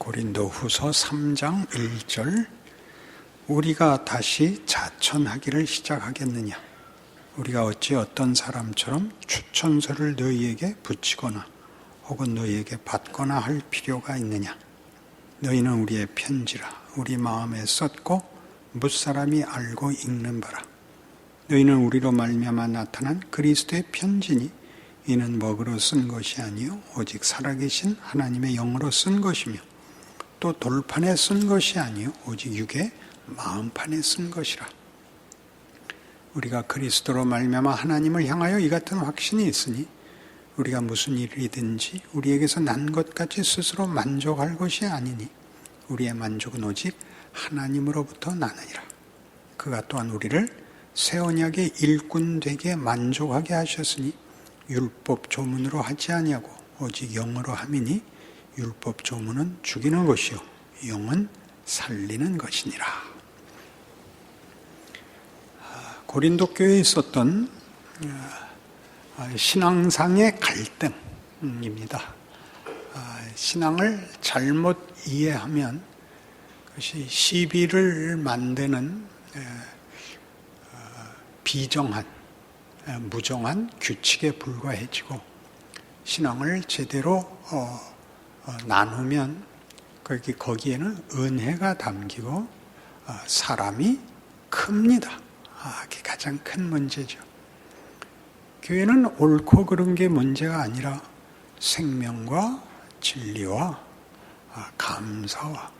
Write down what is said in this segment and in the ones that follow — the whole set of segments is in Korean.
고린도후서 3장 1절 우리가 다시 자천하기를 시작하겠느냐? 우리가 어찌 어떤 사람처럼 추천서를 너희에게 붙이거나 혹은 너희에게 받거나 할 필요가 있느냐? 너희는 우리의 편지라 우리 마음에 썼고 무사람이 알고 읽는 바라. 너희는 우리로 말미암아 나타난 그리스도의 편지니 이는 먹으로 쓴 것이 아니요 오직 살아계신 하나님의 영으로 쓴 것이며 또 돌판에 쓴 것이 아니요 오직 육의 마음판에 쓴 것이라. 우리가 그리스도로 말미암아 하나님을 향하여 이 같은 확신이 있으니 우리가 무슨 일이든지 우리에게서 난 것까지 스스로 만족할 것이 아니니 우리의 만족은 오직 하나님으로부터 나느니라. 그가 또한 우리를 새 언약의 일꾼 되게 만족하게 하셨으니 율법 조문으로 하지 아니하고 오직 영으로 함이니 율법 조문은 죽이는 것이요 영은 살리는 것이니라. 고린도 교회에 있었던 신앙상의 갈등입니다. 신앙을 잘못 이해하면 그것이 시비를 만드는 비정한 무정한 규칙에 불과해지고 신앙을 제대로 나누면 거기에는 은혜가 담기고 사람이 큽니다. 그게 가장 큰 문제죠. 교회는 옳고 그른 게 문제가 아니라 생명과 진리와 감사와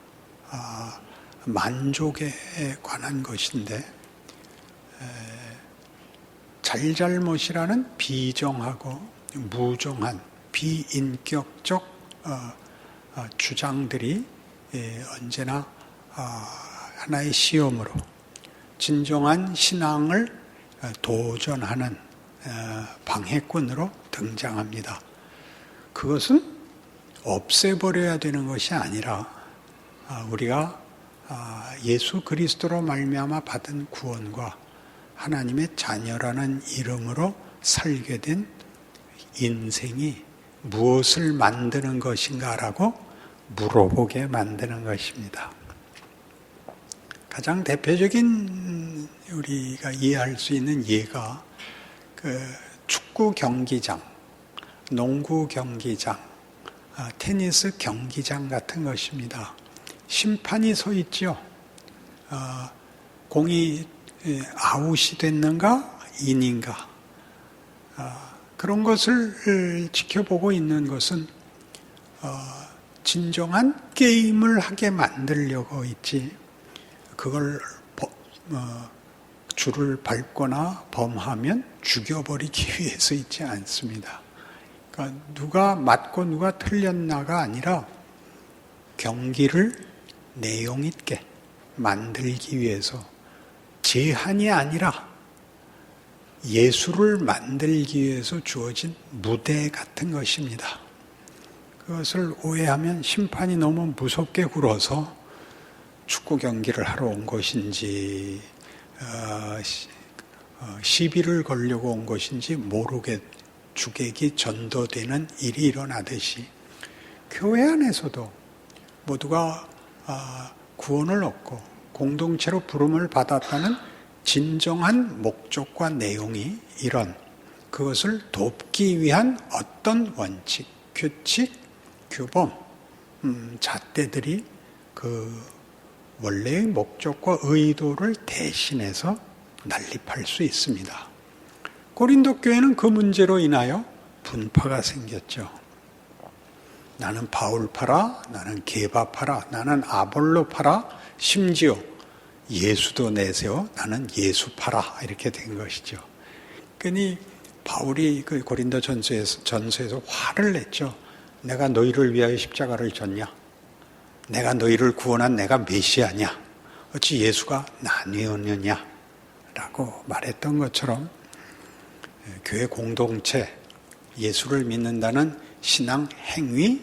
만족에 관한 것인데 잘잘못이라는 비정하고 무정한 비인격적 주장들이 언제나 하나의 시험으로 진정한 신앙을 도전하는 방해꾼으로 등장합니다. 그것은 없애버려야 되는 것이 아니라 우리가 예수 그리스도로 말미암아 받은 구원과 하나님의 자녀라는 이름으로 살게 된 인생이 무엇을 만드는 것인가라고 물어보게 만드는 것입니다. 가장 대표적인 우리가 이해할 수 있는 예가 축구 경기장, 농구 경기장, 테니스 경기장 같은 것입니다. 심판이 서 있죠. 공이 아웃이 됐는가 인인가 그런 것을 지켜보고 있는 것은 진정한 게임을 하게 만들려고 있지 그걸 줄을 밟거나 범하면 죽여버리기 위해서 있지 않습니다. 그러니까 누가 맞고 누가 틀렸나가 아니라 경기를 내용 있게 만들기 위해서 제한이 아니라 예수를 만들기 위해서 주어진 무대 같은 것입니다. 그것을 오해하면 심판이 너무 무섭게 굴어서 축구 경기를 하러 온 것인지 시비를 걸려고 온 것인지 모르게 주객이 전도되는 일이 일어나듯이 교회 안에서도 모두가 구원을 얻고 공동체로 부름을 받았다는 진정한 목적과 내용이 이런 그것을 돕기 위한 어떤 원칙, 규칙, 규범, 잣대들이 그 원래의 목적과 의도를 대신해서 난립할 수 있습니다. 고린도 교회는 그 문제로 인하여 분파가 생겼죠. 나는 바울파라, 나는 게바파라, 나는 아볼로파라, 심지어 예수도 내세워 나는 예수파라 이렇게 된 것이죠. 그러니 바울이 그 고린도 전서에서 화를 냈죠. 내가 너희를 위하여 십자가를 졌냐? 내가 너희를 구원한 내가 메시아냐? 어찌 예수가 나뉘었느냐? 라고 말했던 것처럼 교회 공동체, 예수를 믿는다는 신앙 행위,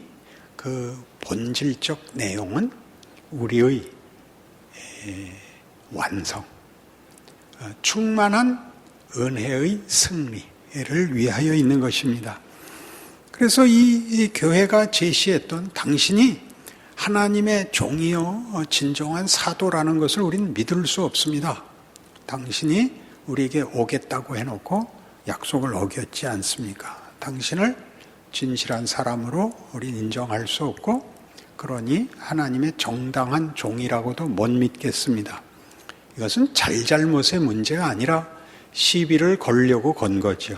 그 본질적 내용은 우리의 완성, 충만한 은혜의 승리를 위하여 있는 것입니다. 그래서 이 교회가 제시했던 당신이 하나님의 종이요 진정한 사도라는 것을 우리는 믿을 수 없습니다. 당신이 우리에게 오겠다고 해놓고 약속을 어겼지 않습니까? 당신을 진실한 사람으로 우리는 인정할 수 없고, 그러니 하나님의 정당한 종이라고도 못 믿겠습니다. 이것은 잘잘못의 문제가 아니라 시비를 걸려고 건 거죠.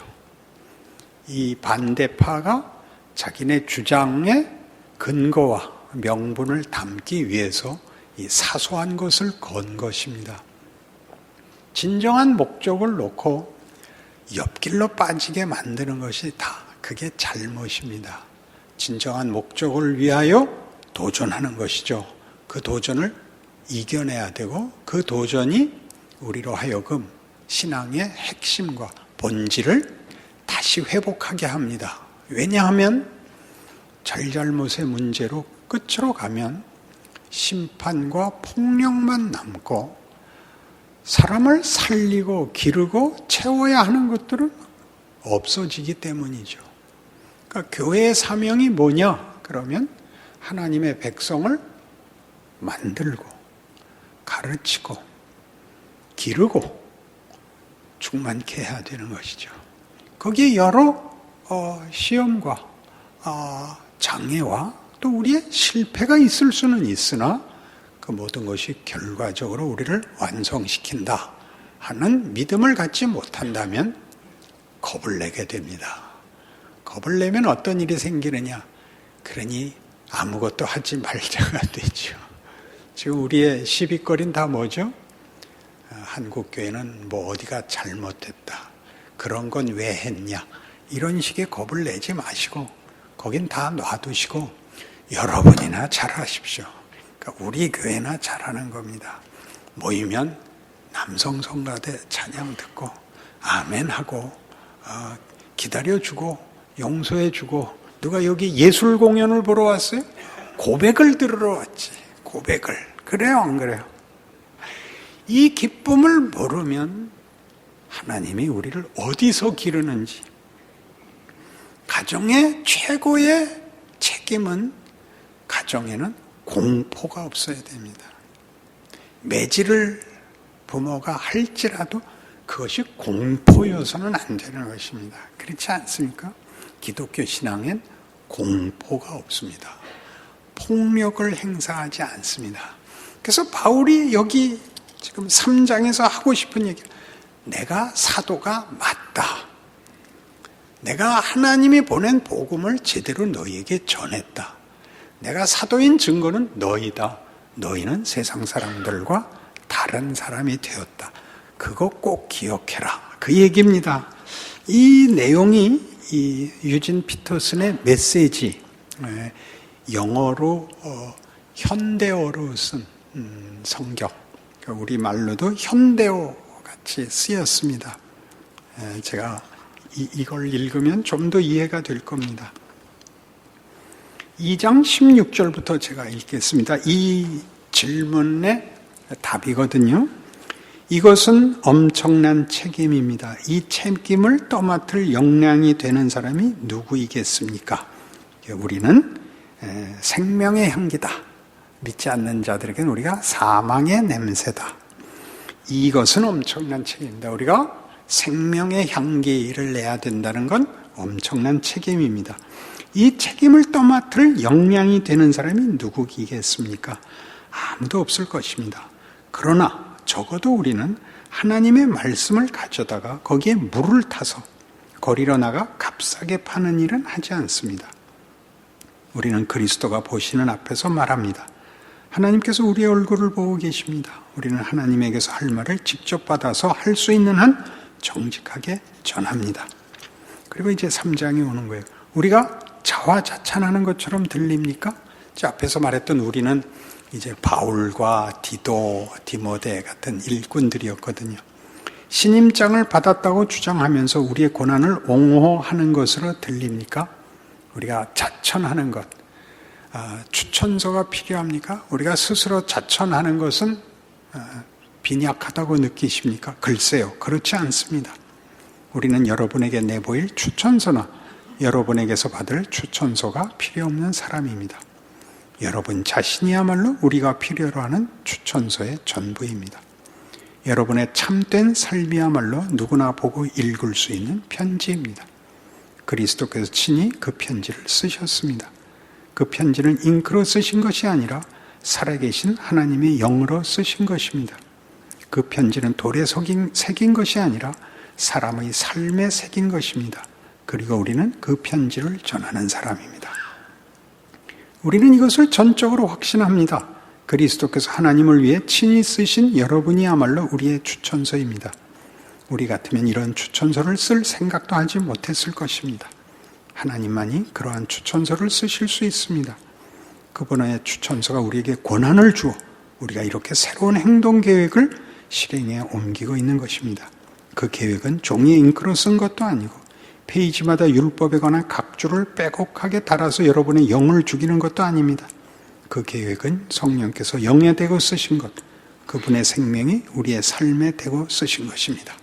이 반대파가 자기네 주장의 근거와 명분을 담기 위해서 이 사소한 것을 건 것입니다. 진정한 목적을 놓고 옆길로 빠지게 만드는 것이 다 그게 잘못입니다. 진정한 목적을 위하여 도전하는 것이죠. 그 도전을 이겨내야 되고, 그 도전이 우리로 하여금 신앙의 핵심과 본질을 다시 회복하게 합니다. 왜냐하면 잘잘못의 문제로 끝으로 가면 심판과 폭력만 남고, 사람을 살리고 기르고 채워야 하는 것들은 없어지기 때문이죠. 그러니까 교회의 사명이 뭐냐? 그러면 하나님의 백성을 만들고 가르치고 기르고 충만케 해야 되는 것이죠. 거기에 여러 시험과 장애와 또 우리의 실패가 있을 수는 있으나 그 모든 것이 결과적으로 우리를 완성시킨다 하는 믿음을 갖지 못한다면 겁을 내게 됩니다. 겁을 내면 어떤 일이 생기느냐? 그러니 아무것도 하지 말자가 되죠. 지금 우리의 시비거리는 다 뭐죠? 한국교회는 뭐 어디가 잘못됐다, 그런 건 왜 했냐, 이런 식의 겁을 내지 마시고 거긴 다 놔두시고 여러분이나 잘하십시오. 그러니까 우리 교회나 잘하는 겁니다. 모이면 남성 성가대 찬양 듣고 아멘하고 기다려주고 용서해주고, 누가 여기 예술 공연을 보러 왔어요? 고백을 들으러 왔지. 고백을. 그래요, 안 그래요? 이 기쁨을 모르면 하나님이 우리를 어디서 기르는지, 가정의 최고의 책임은 가정에는 공포가 없어야 됩니다. 매질을 부모가 할지라도 그것이 공포여서는 안 되는 것입니다. 그렇지 않습니까? 기독교 신앙엔 공포가 없습니다. 폭력을 행사하지 않습니다. 그래서 바울이 여기 지금 3장에서 하고 싶은 얘기, 내가 사도가 맞다. 내가 하나님이 보낸 복음을 제대로 너희에게 전했다. 내가 사도인 증거는 너희다. 너희는 세상 사람들과 다른 사람이 되었다. 그거 꼭 기억해라. 그 얘기입니다. 이 내용이 이 유진 피터슨의 메시지, 영어로 현대어로 쓴 성경, 우리말로도 현대어 같이 쓰였습니다. 제가 이걸 읽으면 좀 더 이해가 될 겁니다. 2장 16절부터 제가 읽겠습니다. 이 질문의 답이거든요. 이것은 엄청난 책임입니다. 이 책임을 떠맡을 역량이 되는 사람이 누구이겠습니까? 우리는 생명의 향기다. 믿지 않는 자들에게는 우리가 사망의 냄새다. 이것은 엄청난 책임입니다. 우리가 생명의 향기를 내야 된다는 건 엄청난 책임입니다. 이 책임을 떠맡을 역량이 되는 사람이 누구이겠습니까? 아무도 없을 것입니다. 그러나 적어도 우리는 하나님의 말씀을 가져다가 거기에 물을 타서 거리로 나가 값싸게 파는 일은 하지 않습니다. 우리는 그리스도가 보시는 앞에서 말합니다. 하나님께서 우리의 얼굴을 보고 계십니다. 우리는 하나님에게서 할 말을 직접 받아서 할 수 있는 한 정직하게 전합니다. 그리고 이제 3장이 오는 거예요. 우리가 자화자찬하는 것처럼 들립니까? 앞에서 말했던 우리는 이제 바울과 디도, 디모데 같은 일꾼들이었거든요. 신임장을 받았다고 주장하면서 우리의 고난을 옹호하는 것으로 들립니까? 우리가 자천하는 것, 추천서가 필요합니까? 우리가 스스로 자천하는 것은 빈약하다고 느끼십니까? 글쎄요, 그렇지 않습니다. 우리는 여러분에게 내보일 추천서나 여러분에게서 받을 추천서가 필요 없는 사람입니다. 여러분 자신이야말로 우리가 필요로 하는 추천서의 전부입니다. 여러분의 참된 삶이야말로 누구나 보고 읽을 수 있는 편지입니다. 그리스도께서 친히 그 편지를 쓰셨습니다. 그 편지는 잉크로 쓰신 것이 아니라 살아계신 하나님의 영으로 쓰신 것입니다. 그 편지는 돌에 새긴 것이 아니라 사람의 삶에 새긴 것입니다. 그리고 우리는 그 편지를 전하는 사람입니다. 우리는 이것을 전적으로 확신합니다. 그리스도께서 하나님을 위해 친히 쓰신 여러분이야말로 우리의 추천서입니다. 우리 같으면 이런 추천서를 쓸 생각도 하지 못했을 것입니다. 하나님만이 그러한 추천서를 쓰실 수 있습니다. 그분의 추천서가 우리에게 권한을 주어 우리가 이렇게 새로운 행동 계획을 실행에 옮기고 있는 것입니다. 그 계획은 종이에 잉크로 쓴 것도 아니고 페이지마다 율법에 관한 각 줄을 빼곡하게 달아서 여러분의 영을 죽이는 것도 아닙니다. 그 계획은 성령께서 영에 대고 쓰신 것, 그분의 생명이 우리의 삶에 대고 쓰신 것입니다.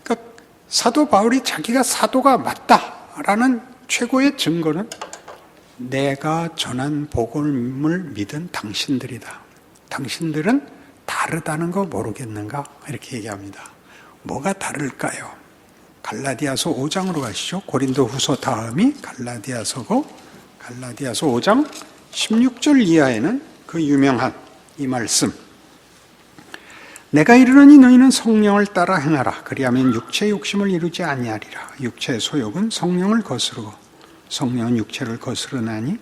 그러니까 사도 바울이 자기가 사도가 맞다라는 최고의 증거는 내가 전한 복음을 믿은 당신들이다. 당신들은 다르다는 거 모르겠는가? 이렇게 얘기합니다. 뭐가 다를까요? 갈라디아서 5장으로 가시죠. 고린도 후서 다음이 갈라디아서고 갈라디아서 5장 16절 이하에는 그 유명한 이 말씀. 내가 이르노니 너희는 성령을 따라 행하라. 그리하면 육체의 욕심을 이루지 아니하리라. 육체의 소욕은 성령을 거스르고 성령은 육체를 거스르나니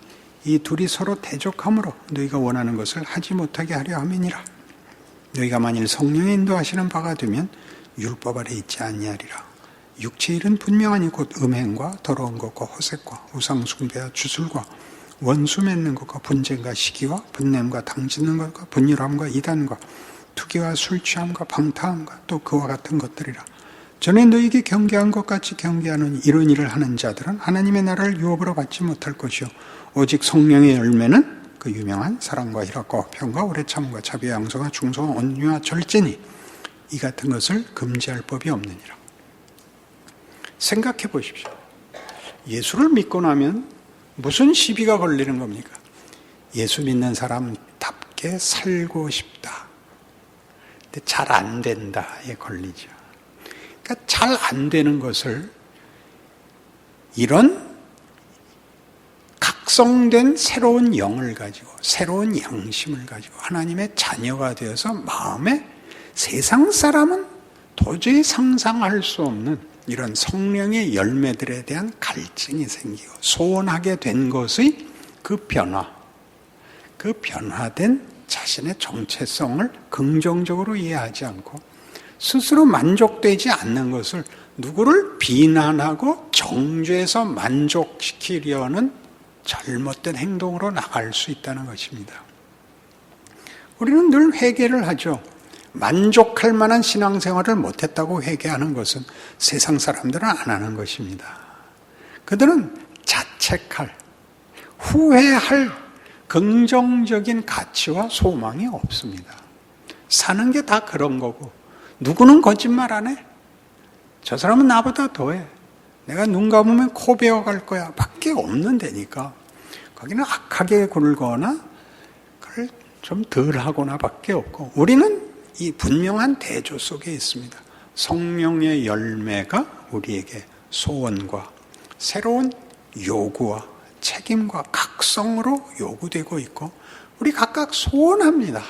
이 둘이 서로 대적하므로 너희가 원하는 것을 하지 못하게 하려 함이니라. 너희가 만일 성령의 인도하시는 바가 되면 율법 아래 있지 아니하리라. 육체의 일은 분명하니 곧 음행과 더러운 것과 호색과 우상숭배와 주술과 원수 맺는 것과 분쟁과 시기와 분냄과 당짓는 것과 분열함과 이단과 투기와 술 취함과 방탕함과 또 그와 같은 것들이라. 전에 너희에게 경계한 것 같이 경계하는 이런 일을 하는 자들은 하나님의 나라를 유업으로 받지 못할 것이요 오직 성령의 열매는 그 유명한 사랑과 희락과 평과 오래 참과 자비와 양성과 중성과 온유와 절제니 이 같은 것을 금지할 법이 없느니라. 생각해 보십시오. 예수를 믿고 나면 무슨 시비가 걸리는 겁니까? 예수 믿는 사람답게 살고 싶다. 근데 잘 안 된다에 걸리죠. 그러니까 잘 안 되는 것을 이런 각성된 새로운 영을 가지고 새로운 양심을 가지고 하나님의 자녀가 되어서 마음에 세상 사람은 도저히 상상할 수 없는 이런 성령의 열매들에 대한 갈증이 생기고 소원하게 된 것의 그 변화, 그 변화된 자신의 정체성을 긍정적으로 이해하지 않고 스스로 만족되지 않는 것을 누구를 비난하고 정죄해서 만족시키려는 잘못된 행동으로 나갈 수 있다는 것입니다. 우리는 늘 회개를 하죠. 만족할 만한 신앙생활을 못했다고 회개하는 것은 세상 사람들은 안 하는 것입니다. 그들은 자책할, 후회할 긍정적인 가치와 소망이 없습니다. 사는 게 다 그런 거고 누구는 거짓말 안 해? 저 사람은 나보다 더해. 내가 눈 감으면 코 베어갈 거야 밖에 없는 데니까 거기는 악하게 굴거나 그걸 좀 덜 하거나 밖에 없고 우리는 이 분명한 대조 속에 있습니다. 성령의 열매가 우리에게 소원과 새로운 요구와 책임과 각성으로 요구되고 있고 우리 각각 소원합니다.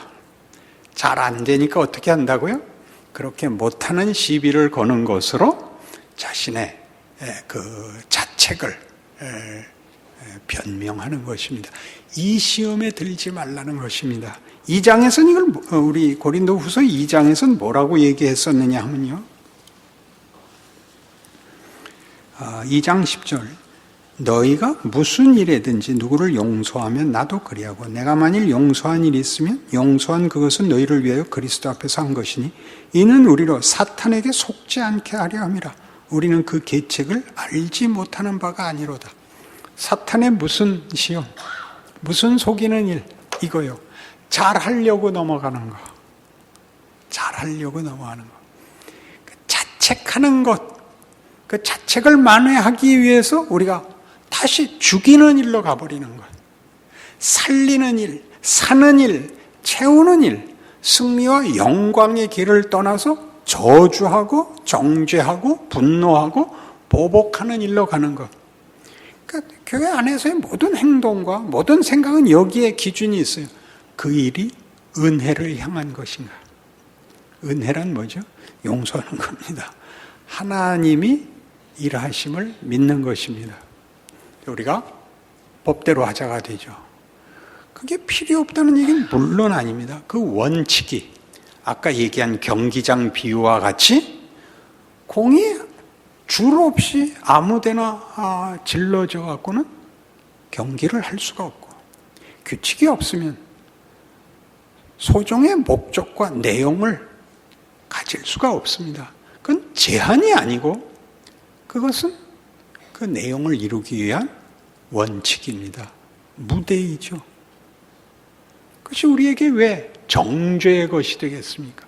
잘 안 되니까 어떻게 한다고요? 그렇게 못하는 시비를 거는 것으로 자신의 그 자책을 변명하는 것입니다. 이 시험에 들지 말라는 것입니다. 2장에서는 이걸 우리 고린도 후서 2장에서는 뭐라고 얘기했었느냐 하면요. 2장 10절 너희가 무슨 일에든지 누구를 용서하면 나도 그리하고 내가 만일 용서한 일이 있으면 용서한 그것은 너희를 위하여 그리스도 앞에서 한 것이니 이는 우리로 사탄에게 속지 않게 하려 함이라. 우리는 그 계책을 알지 못하는 바가 아니로다. 사탄의 무슨 시험, 무슨 속이는 일 이거요. 잘하려고 넘어가는 거. 잘하려고 넘어가는 거. 자책하는 것. 그 자책을 만회하기 위해서 우리가 다시 죽이는 일로 가버리는 것. 살리는 일, 사는 일, 채우는 일, 승리와 영광의 길을 떠나서 저주하고 정죄하고 분노하고 보복하는 일로 가는 것. 그러니까 교회 안에서의 모든 행동과 모든 생각은 여기에 기준이 있어요. 그 일이 은혜를 향한 것인가? 은혜란 뭐죠? 용서하는 겁니다. 하나님이 일하심을 믿는 것입니다. 우리가 법대로 하자가 되죠. 그게 필요 없다는 얘기는 물론 아닙니다. 그 원칙이 아까 얘기한 경기장 비유와 같이 공이 줄 없이 아무데나 질러져 갖고는 경기를 할 수가 없고, 규칙이 없으면 소종의 목적과 내용을 가질 수가 없습니다. 그건 제한이 아니고 그것은 그 내용을 이루기 위한 원칙입니다. 무대이죠. 그것이 우리에게 왜 정죄의 것이 되겠습니까?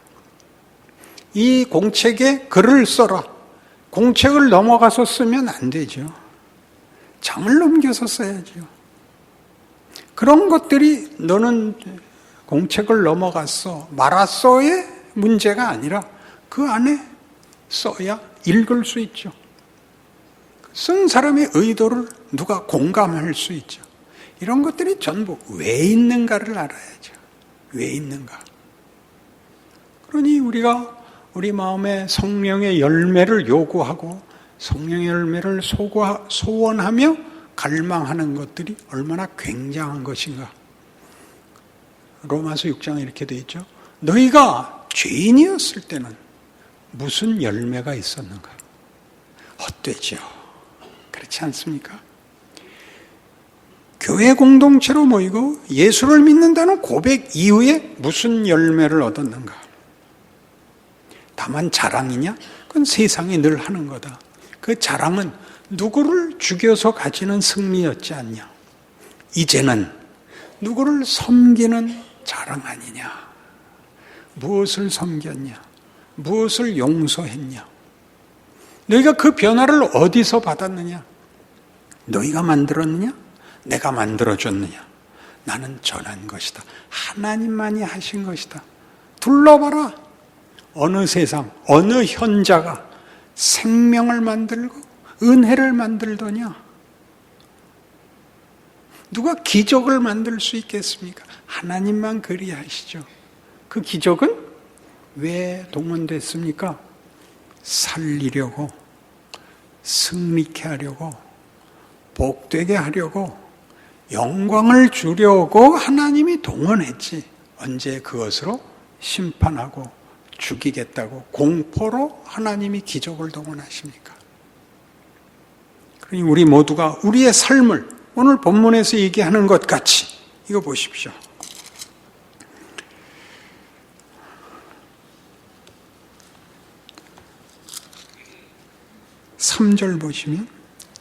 이 공책에 글을 써라. 공책을 넘어가서 쓰면 안 되죠. 장을 넘겨서 써야죠. 그런 것들이 너는 공책을 넘어갔어, 말았어의 문제가 아니라 그 안에 써야 읽을 수 있죠. 쓴 사람의 의도를 누가 공감할 수 있죠. 이런 것들이 전부 왜 있는가를 알아야죠. 왜 있는가. 그러니 우리가 우리 마음에 성령의 열매를 요구하고 성령의 열매를 소원하며 갈망하는 것들이 얼마나 굉장한 것인가. 로마서 6장에 이렇게 되어 있죠. 너희가 죄인이었을 때는 무슨 열매가 있었는가? 헛되죠. 그렇지 않습니까? 교회 공동체로 모이고 예수를 믿는다는 고백 이후에 무슨 열매를 얻었는가? 다만 자랑이냐? 그건 세상이 늘 하는 거다. 그 자랑은 누구를 죽여서 가지는 승리였지 않냐? 이제는 누구를 섬기는 자랑 아니냐? 무엇을 섬겼냐? 무엇을 용서했냐? 너희가 그 변화를 어디서 받았느냐? 너희가 만들었느냐? 내가 만들어줬느냐? 나는 전한 것이다. 하나님만이 하신 것이다. 둘러봐라. 어느 세상, 어느 현자가 생명을 만들고 은혜를 만들더냐? 누가 기적을 만들 수 있겠습니까? 하나님만 그리하시죠. 그 기적은 왜 동원됐습니까? 살리려고, 승리케 하려고, 복되게 하려고, 영광을 주려고 하나님이 동원했지. 언제 그것으로 심판하고 죽이겠다고 공포로 하나님이 기적을 동원하십니까? 그러니 우리 모두가 우리의 삶을 오늘 본문에서 얘기하는 것 같이 이거 보십시오. 3절 보시면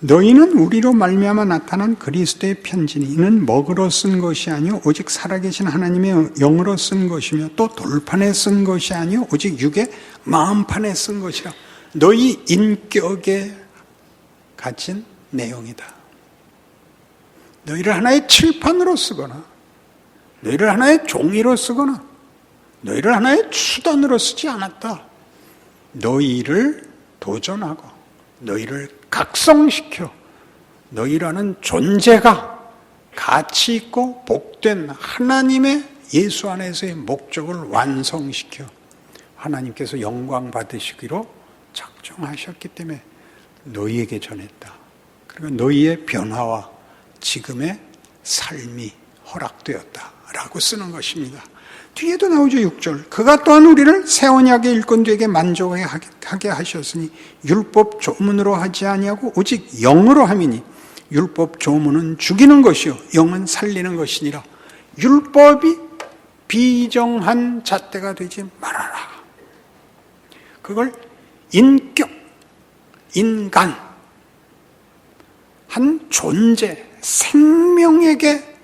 너희는 우리로 말미암아 나타난 그리스도의 편지니 이는 먹으로 쓴 것이 아니요 오직 살아계신 하나님의 영으로 쓴 것이며 또 돌판에 쓴 것이 아니요 오직 육의 마음판에 쓴 것이라. 너희 인격에 갇힌 내용이다. 너희를 하나의 칠판으로 쓰거나 너희를 하나의 종이로 쓰거나 너희를 하나의 수단으로 쓰지 않았다. 너희를 도전하고 너희를 각성시켜 너희라는 존재가 가치 있고 복된 하나님의 예수 안에서의 목적을 완성시켜 하나님께서 영광 받으시기로 작정하셨기 때문에 너희에게 전했다. 그리고 너희의 변화와 지금의 삶이 허락되었다라고 쓰는 것입니다. 뒤에도 나오죠. 6절. 그가 또한 우리를 새 언약의 일꾼들에게 만족하게 하셨으니 율법 조문으로 하지 아니하고 오직 영으로 함이니 율법 조문은 죽이는 것이요 영은 살리는 것이니라. 율법이 비정한 잣대가 되지 말아라. 그걸 인격, 인간, 한 존재, 생명에게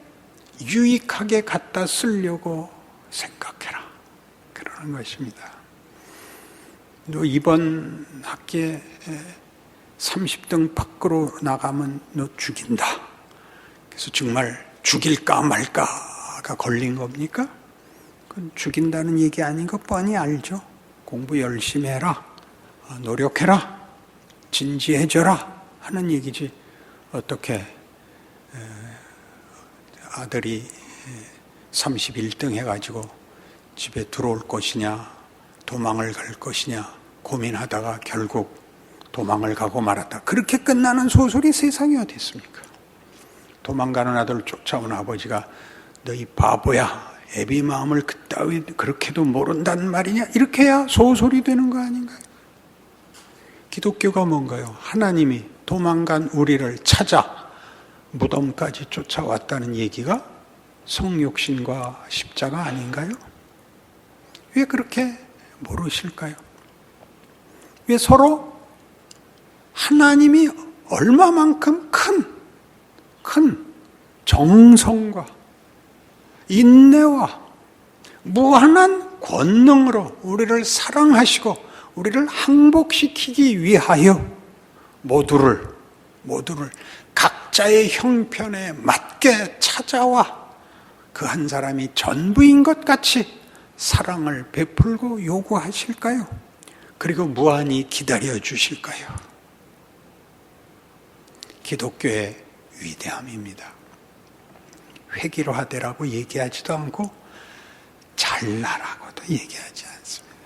유익하게 갖다 쓰려고 생각해라. 그러는 것입니다. 너 이번 학기에 30등 밖으로 나가면 너 죽인다. 그래서 정말 죽일까 말까가 걸린 겁니까? 그건 죽인다는 얘기 아닌 것 뻔히 알죠. 공부 열심히 해라, 노력해라, 진지해져라 하는 얘기지. 어떻게 아들이 31등 해가지고 집에 들어올 것이냐, 도망을 갈 것이냐 고민하다가 결국 도망을 가고 말았다. 그렇게 끝나는 소설이 세상에 어디 있습니까? 도망가는 아들 쫓아온 아버지가 너희 바보야, 애비 마음을 그따위 그렇게도 모른단 말이냐, 이렇게 해야 소설이 되는 거 아닌가요? 기독교가 뭔가요? 하나님이 도망간 우리를 찾아 무덤까지 쫓아왔다는 얘기가 성육신과 십자가 아닌가요? 왜 그렇게 모르실까요? 왜 서로 하나님이 얼마만큼 큰 정성과 인내와 무한한 권능으로 우리를 사랑하시고 우리를 항복시키기 위하여 모두를 각자의 형편에 맞게 찾아와 그 한 사람이 전부인 것 같이 사랑을 베풀고 요구하실까요? 그리고 무한히 기다려 주실까요? 기독교의 위대함입니다. 회기로하되라고 얘기하지도 않고 잘나라고도 얘기하지 않습니다.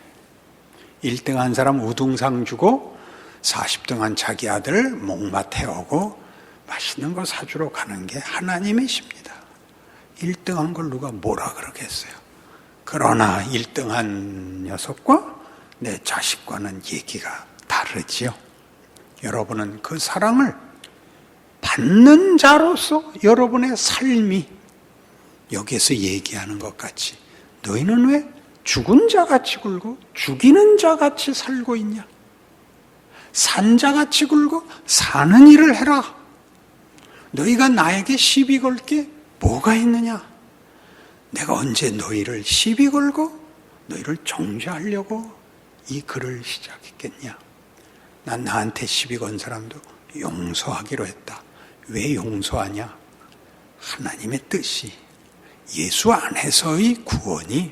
1등 한 사람 우등상 주고 40등 한 자기 아들 목마 태우고 맛있는 거 사주러 가는 게 하나님이십니다. 1등 한 걸 누가 뭐라 그러겠어요. 그러나 1등 한 녀석과 내 자식과는 얘기가 다르지요. 여러분은 그 사랑을 받는 자로서 여러분의 삶이 여기에서 얘기하는 것 같이 너희는 왜 죽은 자같이 굴고 죽이는 자같이 살고 있냐? 산 자같이 굴고 사는 일을 해라. 너희가 나에게 시비 걸 게 뭐가 있느냐? 내가 언제 너희를 시비 걸고 너희를 정죄하려고 이 글을 시작했겠냐? 난 나한테 시비 건 사람도 용서하기로 했다. 왜 용서하냐? 하나님의 뜻이 예수 안에서의 구원이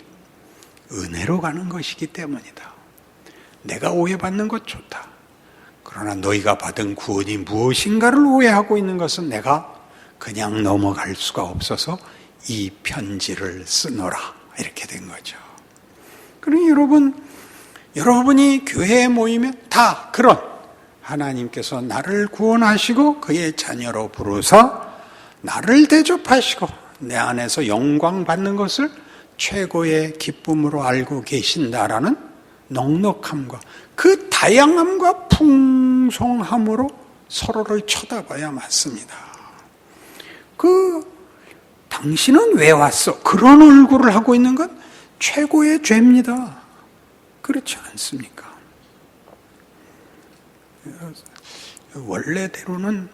은혜로 가는 것이기 때문이다. 내가 오해받는 것 좋다. 그러나 너희가 받은 구원이 무엇인가를 오해하고 있는 것은 내가 그냥 넘어갈 수가 없어서 이 편지를 쓰노라. 이렇게 된 거죠. 그러니 여러분이 교회에 모이면 다 그런 하나님께서 나를 구원하시고 그의 자녀로 부르사 나를 대접하시고 내 안에서 영광 받는 것을 최고의 기쁨으로 알고 계신다라는 넉넉함과 그 다양함과 풍성함으로 서로를 쳐다봐야 맞습니다. 당신은 왜 왔어? 그런 얼굴을 하고 있는 건 최고의 죄입니다. 그렇지 않습니까? 원래대로는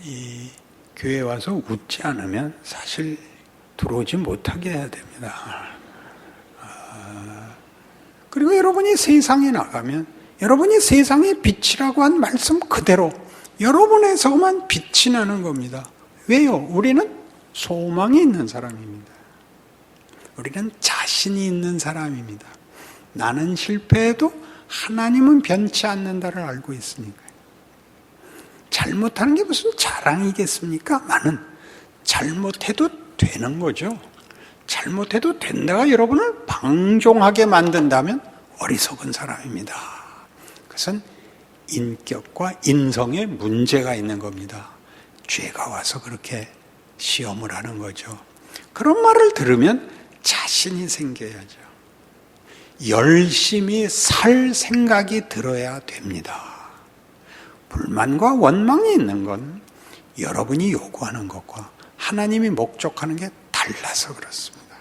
이 교회 와서 웃지 않으면 사실 들어오지 못하게 해야 됩니다. 그리고 여러분이 세상에 나가면 여러분이 세상의 빛이라고 한 말씀 그대로 여러분에서만 빛이 나는 겁니다. 왜요? 우리는 소망이 있는 사람입니다. 우리는 자신이 있는 사람입니다. 나는 실패해도 하나님은 변치 않는다를 알고 있으니까요. 잘못하는 게 무슨 자랑이겠습니까? 나는 잘못해도 되는 거죠. 잘못해도 된다가 여러분을 방종하게 만든다면 어리석은 사람입니다. 그것은 인격과 인성에 문제가 있는 겁니다. 죄가 와서 그렇게 시험을 하는 거죠. 그런 말을 들으면 자신이 생겨야죠. 열심히 살 생각이 들어야 됩니다. 불만과 원망이 있는 건 여러분이 요구하는 것과 하나님이 목적하는 게 달라서 그렇습니다.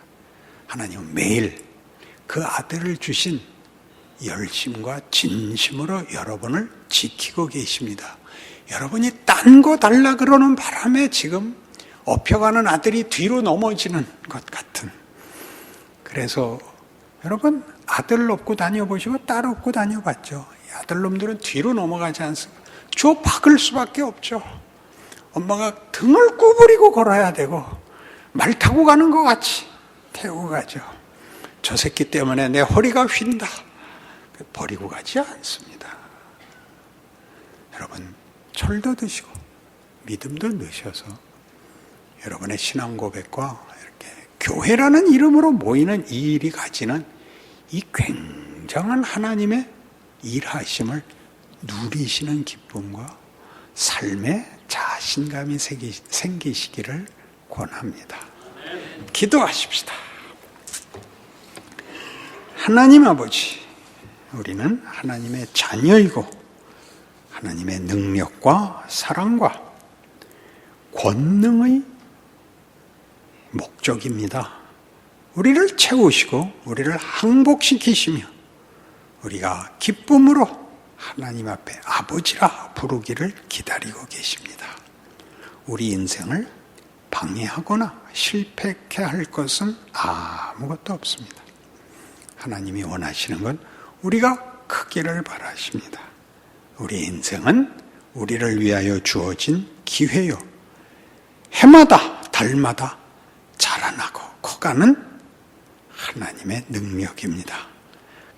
하나님은 매일 그 아들을 주신 열심과 진심으로 여러분을 지키고 계십니다. 여러분이 딴 거 달라 그러는 바람에 지금 업혀가는 아들이 뒤로 넘어지는 것 같은. 그래서 여러분 아들 업고 다녀보시고 딸 업고 다녀봤죠. 아들놈들은 뒤로 넘어가지 않습니다. 저 박을 수밖에 없죠. 엄마가 등을 구부리고 걸어야 되고 말 타고 가는 것 같이 태우고 가죠. 저 새끼 때문에 내 허리가 휜다. 버리고 가지 않습니다. 여러분, 철도 드시고 믿음도 넣으셔서 여러분의 신앙 고백과 이렇게 교회라는 이름으로 모이는 이 일이 가지는 이 굉장한 하나님의 일하심을 누리시는 기쁨과 삶의 자신감이 생기시기를 권합니다. 기도하십시다. 하나님 아버지, 우리는 하나님의 자녀이고 하나님의 능력과 사랑과 권능의 목적입니다. 우리를 채우시고 우리를 항복시키시며 우리가 기쁨으로 하나님 앞에 아버지라 부르기를 기다리고 계십니다. 우리 인생을 방해하거나 실패케 할 것은 아무것도 없습니다. 하나님이 원하시는 건 우리가 크기를 바라십니다. 우리 인생은 우리를 위하여 주어진 기회요. 해마다 달마다 자라나고 커가는 하나님의 능력입니다.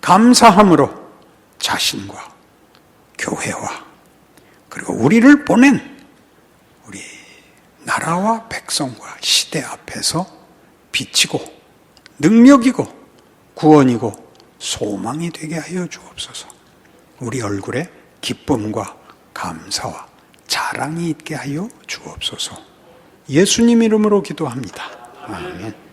감사함으로 자신과 교회와 그리고 우리를 보낸 우리 나라와 백성과 시대 앞에서 비치고 능력이고 구원이고 소망이 되게 하여 주옵소서. 우리 얼굴에 기쁨과 감사와 자랑이 있게 하여 주옵소서. 예수님 이름으로 기도합니다. 아멘.